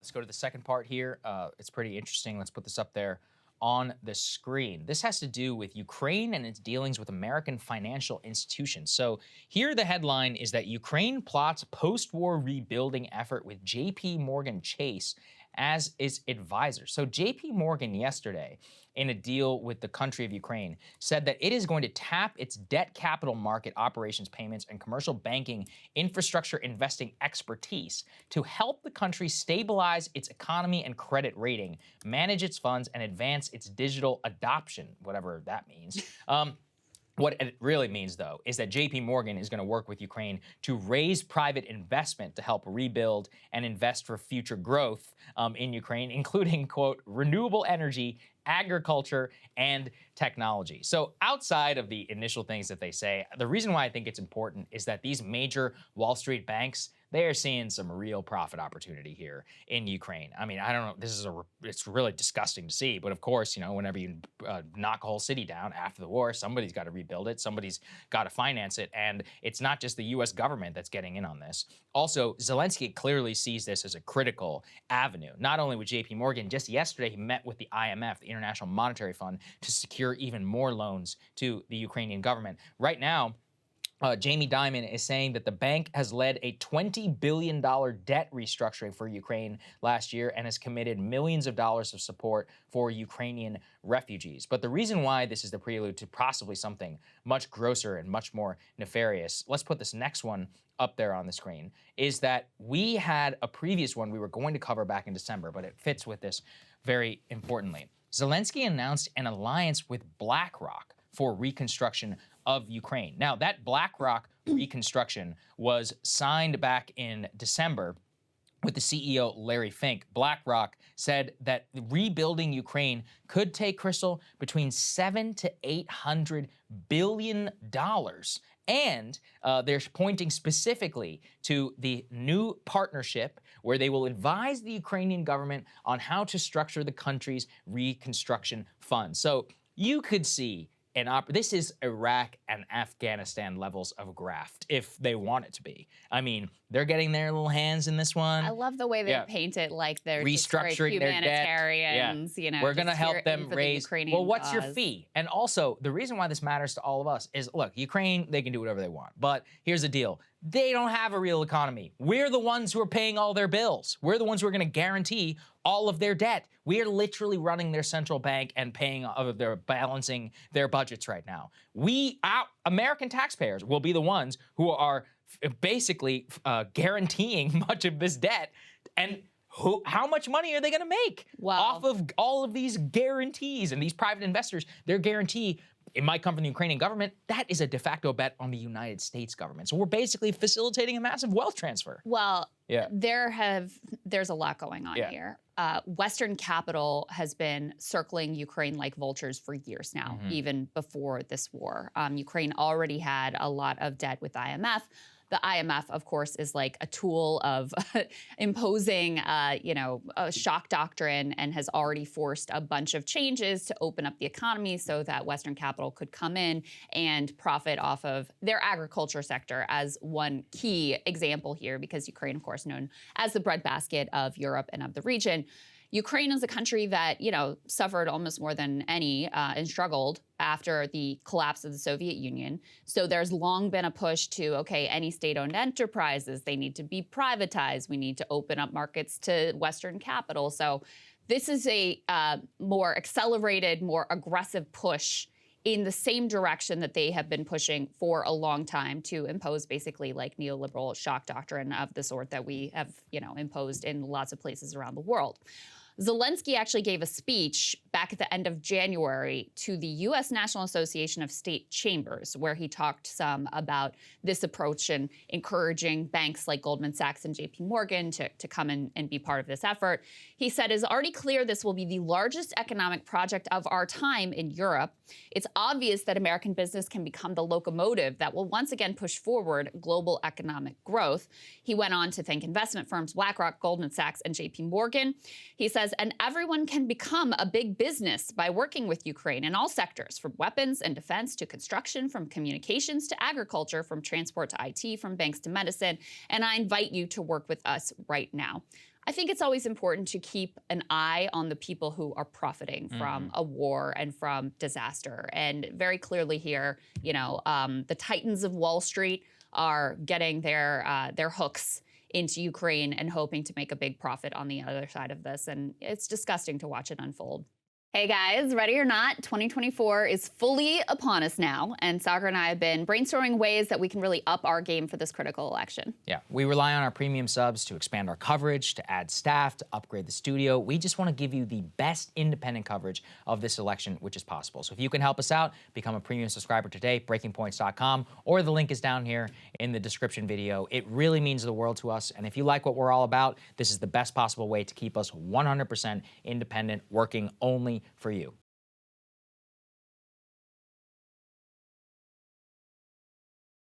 Let's go to the second part here. It's pretty interesting. Let's put this up there on the screen. This has to do with Ukraine and its dealings with American financial institutions. So here the headline is that Ukraine plots post-war rebuilding effort with JP Morgan Chase as its advisor. So JP Morgan yesterday, in a deal with the country of Ukraine, said that it is going to tap its debt capital market operations, payments, and commercial banking infrastructure investing expertise to help the country stabilize its economy and credit rating, manage its funds, and advance its digital adoption, whatever that means. What it really means, though, is that JP Morgan is going to work with Ukraine to raise private investment to help rebuild and invest for future growth in Ukraine, including, quote, renewable energy, agriculture, and technology. So outside of the initial things that they say, the reason why I think it's important is that these major Wall Street banks, they are seeing some real profit opportunity here in Ukraine. I mean, I don't know, it's really disgusting to see, but of course, you know, whenever you knock a whole city down after the war, somebody's got to rebuild it, somebody's got to finance it, and it's not just the US government that's getting in on this. Also, Zelensky clearly sees this as a critical avenue, not only with JP Morgan. Just yesterday, he met with the IMF, the International Monetary Fund, to secure even more loans to the Ukrainian government. Right now, Jamie Dimon is saying that the bank has led a $20 billion debt restructuring for Ukraine last year and has committed millions of dollars of support for Ukrainian refugees. But the reason why this is the prelude to possibly something much grosser and much more nefarious, let's put this next one up there on the screen, is that we had a previous one we were going to cover back in December, but it fits with this very importantly. Zelensky announced an alliance with BlackRock for reconstruction of Ukraine. Now, that BlackRock reconstruction was signed back in December with the CEO, Larry Fink. BlackRock said that rebuilding Ukraine could take, Krystal, between $700 to $800 billion. And they're pointing specifically to the new partnership where they will advise the Ukrainian government on how to structure the country's reconstruction fund. So you could see this is Iraq and Afghanistan levels of graft, if they want it to be. I mean, they're getting their little hands in this one. I love the way they paint it like they're restructuring their humanitarians. You know, we're going to help them raise. Well, what's cause. your fee? And also, the reason why this matters to all of us is, look, Ukraine, they can do whatever they want. But here's the deal. They don't have a real economy. We're the ones who are paying all their bills. We're the ones who are going to guarantee all of their debt. We are literally running their central bank and paying they're balancing their budgets right now. Our American taxpayers will be the ones who are basically guaranteeing much of this debt. And how much money are they going to make off of all of these guarantees? And these private investors, their guarantee, it might come from the Ukrainian government. That is a de facto bet on the United States government. So we're basically facilitating a massive wealth transfer. Well, there's a lot going on here. Western capital has been circling Ukraine like vultures for years now, even before this war. Ukraine already had a lot of debt with IMF. The IMF, of course, is like a tool of imposing, a shock doctrine, and has already forced a bunch of changes to open up the economy so that Western capital could come in and profit off of their agriculture sector as one key example here, because Ukraine, of course, known as the breadbasket of Europe and of the region. Ukraine is a country that, suffered almost more than any and struggled after the collapse of the Soviet Union. So there's long been a push to, okay, any state-owned enterprises, they need to be privatized. We need to open up markets to Western capital. So this is a more accelerated, more aggressive push in the same direction that they have been pushing for a long time to impose basically like neoliberal shock doctrine of the sort that we have, imposed in lots of places around the world. Zelensky actually gave a speech back at the end of January to the U.S. National Association of State Chambers, where he talked some about this approach and encouraging banks like Goldman Sachs and JP Morgan to come in and be part of this effort. He said, "It's already clear this will be the largest economic project of our time in Europe. It's obvious that American business can become the locomotive that will once again push forward global economic growth." He went on to thank investment firms BlackRock, Goldman Sachs, and JP Morgan. He says, "And everyone can become a big business by working with Ukraine in all sectors, from weapons and defense to construction, from communications to agriculture, from transport to IT, from banks to medicine. And I invite you to work with us right now." I think it's always important to keep an eye on the people who are profiting from a war and from disaster. And very clearly here, the titans of Wall Street are getting their hooks into Ukraine and hoping to make a big profit on the other side of this. And it's disgusting to watch it unfold. Hey guys, ready or not, 2024 is fully upon us now, and Saagar and I have been brainstorming ways that we can really up our game for this critical election. Yeah, we rely on our premium subs to expand our coverage, to add staff, to upgrade the studio. We just want to give you the best independent coverage of this election, which is possible. So if you can help us out, become a premium subscriber today, breakingpoints.com, or the link is down here in the description video. It really means the world to us, and if you like what we're all about, this is the best possible way to keep us 100% independent, working only for you.